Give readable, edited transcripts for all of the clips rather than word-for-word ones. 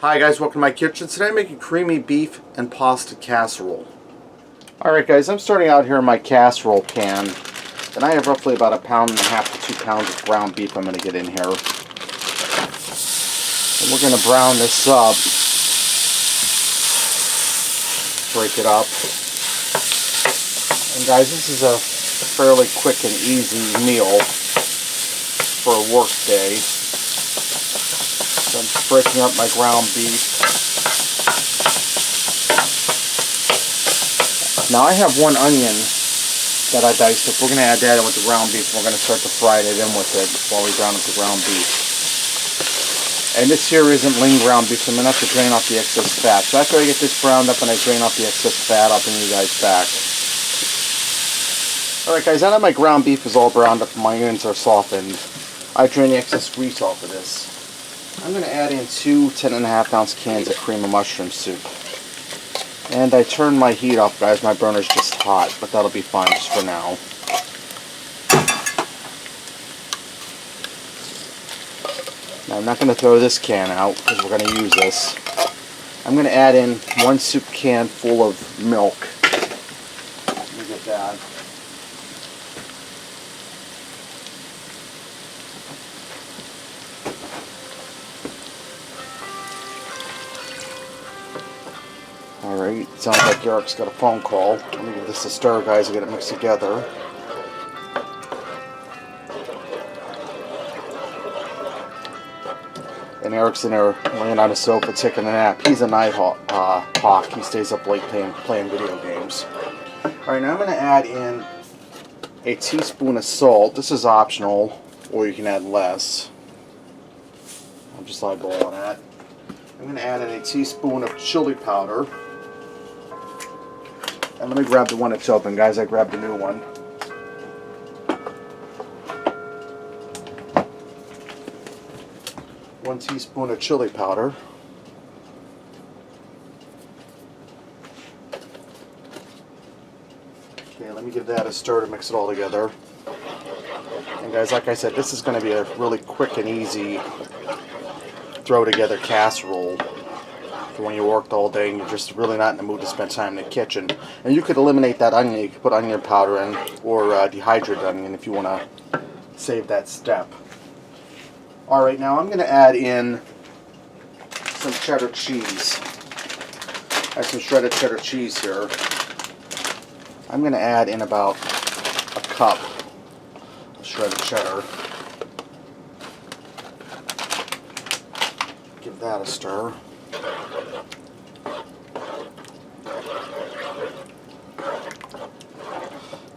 Hi guys, welcome to my kitchen. Today I'm making creamy beef and pasta casserole. Alright guys, I'm starting out here in my casserole pan. And I have roughly about 1.5 to 2 pounds of ground beef I'm going to get in here. And we're going to brown this up. Break it up. And guys, this is a fairly quick and easy meal for a work day. So I'm just breaking up my ground beef. Now I have 1 onion that I diced up. We're going to add that in with the ground beef. We're going to start to fry it in with it while we brown up the ground beef. And this here isn't lean ground beef, so I'm going to have to drain off the excess fat. So after I get this browned up and I drain off the excess fat, I'll bring you guys back. Alright guys, now that my ground beef is all browned up and my onions are softened, I drain the excess grease off of this. I'm going to add in 2 10.5-ounce cans of cream of mushroom soup. And I turn my heat off, guys. My burner's just hot, but that'll be fine just for now. Now I'm not going to throw this can out because we're going to use this. I'm going to add in 1 soup can full of milk. Let me get that. Alright, sounds like Eric's got a phone call. Let me give this a stir, guys, and get it mixed together. And Eric's in there laying on the sofa taking a nap. He's a night hawk. He stays up late playing video games. Alright, now I'm going to add in a teaspoon of salt. This is optional, or you can add less. I'm just eyeballing that. I'm going to add in a teaspoon of chili powder. I'm going to grab the one that's open, guys. I grabbed the new one. One teaspoon of chili powder. Okay, let me give that a stir to mix it all together. And guys, like I said, this is going to be a really quick and easy throw together casserole for when you worked all day and you're just really not in the mood to spend time in the kitchen. And you could eliminate that onion. You could put onion powder in, or dehydrated onion if you want to save that step. Alright, now I'm going to add in some cheddar cheese. I have some shredded cheddar cheese here. I'm going to add in about a cup of shredded cheddar. Give that a stir.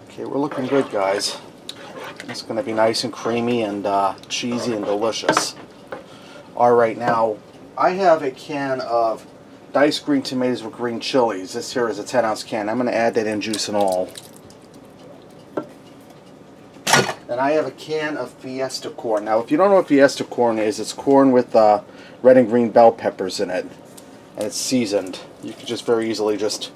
Okay, we're looking good, guys. It's going to be nice and creamy and cheesy and delicious. Alright, now I have a can of diced green tomatoes with green chilies. This here is a 10-ounce can. I'm going to add that in, juice and all. And I have a can of Fiesta corn. Now, if you don't know what Fiesta corn is, it's corn with red and green bell peppers in it. And it's seasoned. You can just very easily just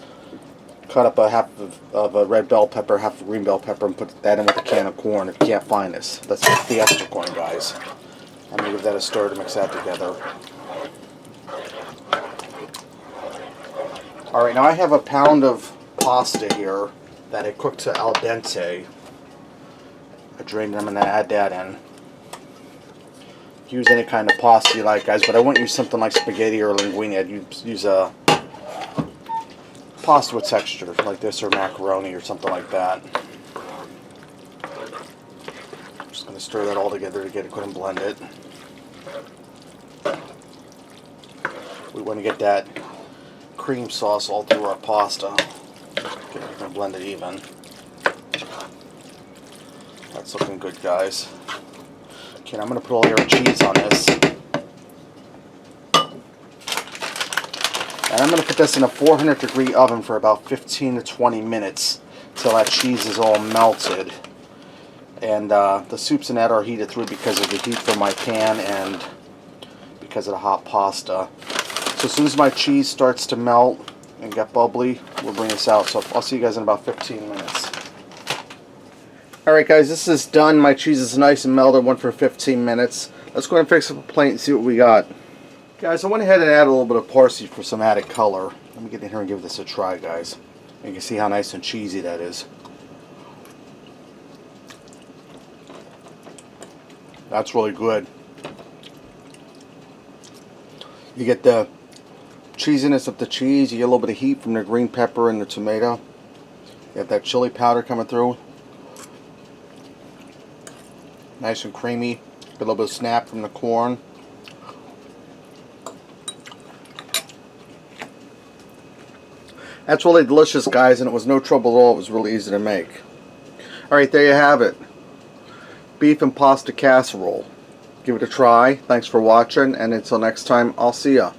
cut up a half of a red bell pepper, half of a green bell pepper, and put that in with a can of corn if you can't find this. That's Fiesta corn, guys. I'm going to give that a stir to mix that together. Alright, now I have a pound of pasta here that I cooked to al dente. I drained them and I add that in. Use any kind of pasta you like, guys, but I wouldn't use something like spaghetti or linguine. I'd use a pasta with texture like this, or macaroni or something like that. I'm just going to stir that all together to get it good and blend it. We want to get that cream sauce all through our pasta. Get everything blended even. That's looking good, guys. Okay, I'm going to put all your cheese on this. And I'm going to put this in a 400-degree oven for about 15 to 20 minutes till that cheese is all melted. And the soups in that are heated through because of the heat from my pan and because of the hot pasta. So as soon as my cheese starts to melt and get bubbly, we'll bring this out. So I'll see you guys in about 15 minutes. Alright guys, this is done. My cheese is nice and melted. Went for 15 minutes. Let's go ahead and fix up a plate and see what we got. Guys, I went ahead and added a little bit of parsley for some added color. Let me get in here and give this a try, guys. You can see how nice and cheesy that is. That's really good. You get the cheesiness of the cheese. You get a little bit of heat from the green pepper and the tomato. You have that chili powder coming through. Nice and creamy. Get a little bit of snap from the corn. That's really delicious, guys, and it was no trouble at all. It was really easy to make. Alright, there you have it. Beef and pasta casserole. Give it a try. Thanks for watching, and until next time, I'll see ya.